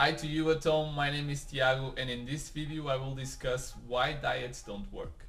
Hi to you at home, my name is Tiago and in this video I will discuss why diets don't work.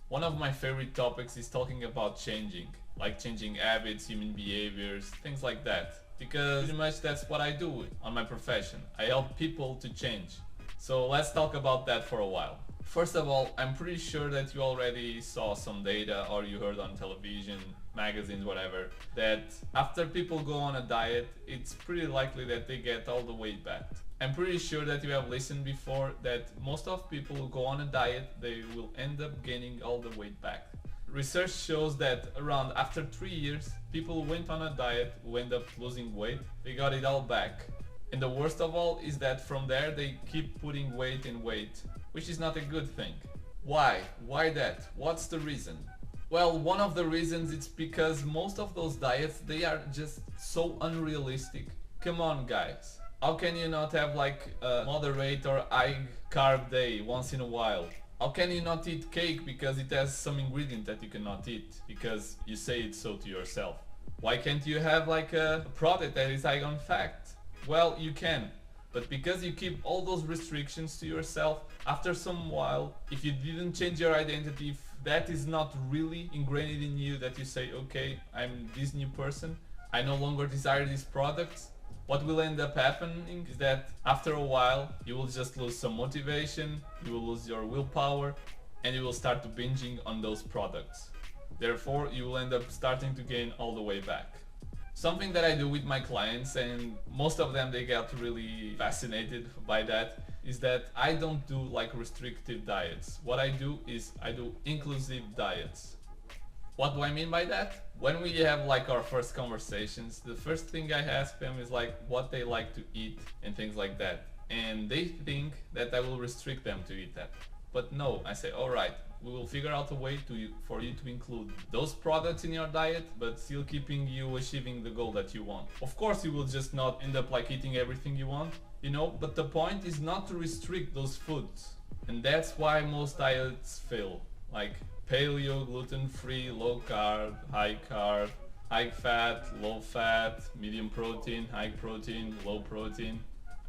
One of my favorite topics is talking about changing, like changing habits, human behaviors, things like that. Because pretty much that's what I do on my profession. I help people to change. So let's talk about that for a while. First of all, I'm pretty sure that you already saw some data or you heard on television, magazines, whatever, that after people go on a diet, it's pretty likely that they get all the weight back. I'm pretty sure that you have listened before that most of people who go on a diet, they will end up gaining all the weight back. Research shows that around after 3 years, people who went on a diet who end up losing weight, they got it all back. And the worst of all is that from there they keep putting weight in weight, which is not a good thing. Why? Why that? What's the reason? Well, one of the reasons it's because most of those diets, they are just so unrealistic. Come on guys. How can you not have like a moderate or high carb day once in a while? How can you not eat cake because it has some ingredient that you cannot eat because you say it so to yourself? Why can't you have like a product that is high on fat? Well, you can, but because you keep all those restrictions to yourself, after some while, if you didn't change your identity, if that is not really ingrained in you, that you say, okay, I'm this new person, I no longer desire these products, what will end up happening is that after a while, you will just lose some motivation, you will lose your willpower, and you will start to binging on those products. Therefore, you will end up starting to gain all the way back. Something that I do with my clients, and most of them they get really fascinated by that, is that I don't do like restrictive diets. What I do is I do inclusive diets. What do I mean by that? When we have like our first conversations, the first thing I ask them is like what they like to eat and things like that. And they think that I will restrict them to eat that. But no, I say, alright, we will figure out a way for you to include those products in your diet, but still keeping you achieving the goal that you want. Of course, you will just not end up like eating everything you want, you know, but the point is not to restrict those foods. And that's why most diets fail. Like paleo, gluten-free, low carb, high fat, low fat, medium protein, high protein, low protein.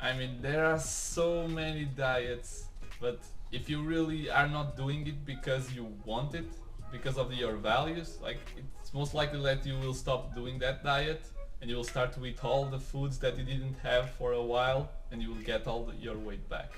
I mean, there are so many diets, but if you really are not doing it because you want it, because of your values, like it's most likely that you will stop doing that diet and you will start to eat all the foods that you didn't have for a while and you will get all your weight back.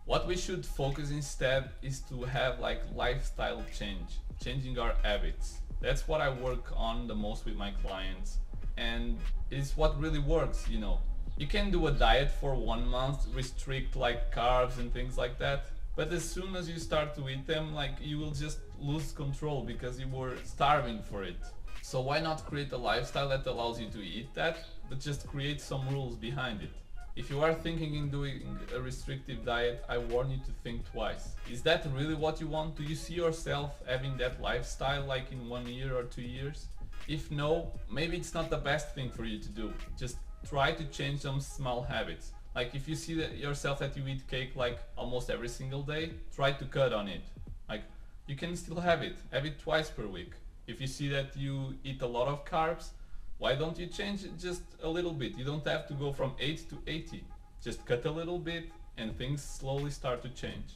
What we should focus instead is to have like lifestyle change, changing our habits. That's what I work on the most with my clients, and it's what really works, you know. You can do a diet for 1 month, restrict like carbs and things like that, but as soon as you start to eat them, like you will just lose control because you were starving for it. So why not create a lifestyle that allows you to eat that, but just create some rules behind it? If you are thinking in doing a restrictive diet, I warn you to think twice. Is that really what you want? Do you see yourself having that lifestyle like in 1 year or 2 years? If no, maybe it's not the best thing for you to do. Just try to change some small habits. Like if you see that yourself that you eat cake like almost every single day, try to cut on it. Like you can still have it twice per week. If you see that you eat a lot of carbs, why don't you change it just a little bit? You don't have to go from 8 to 80. Just cut a little bit and things slowly start to change.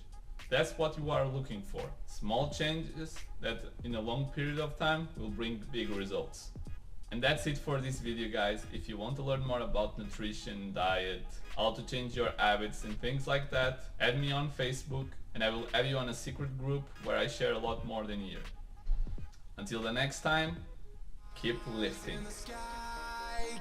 That's what you are looking for. Small changes that in a long period of time will bring big results. And that's it for this video, guys. If you want to learn more about nutrition, diet, how to change your habits and things like that, add me on Facebook and I will add you on a secret group where I share a lot more than here. Until the next time, keep lifting. In the sky,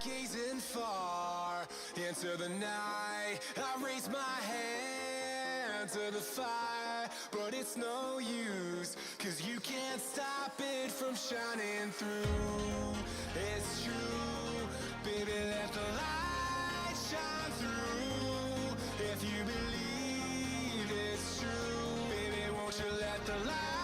gazing far into the night, I raise my hand to the fire, but it's no use, 'cause you can't stop it from shining through. It's true, baby, let the light shine through. If you believe it's true, baby, won't you let the light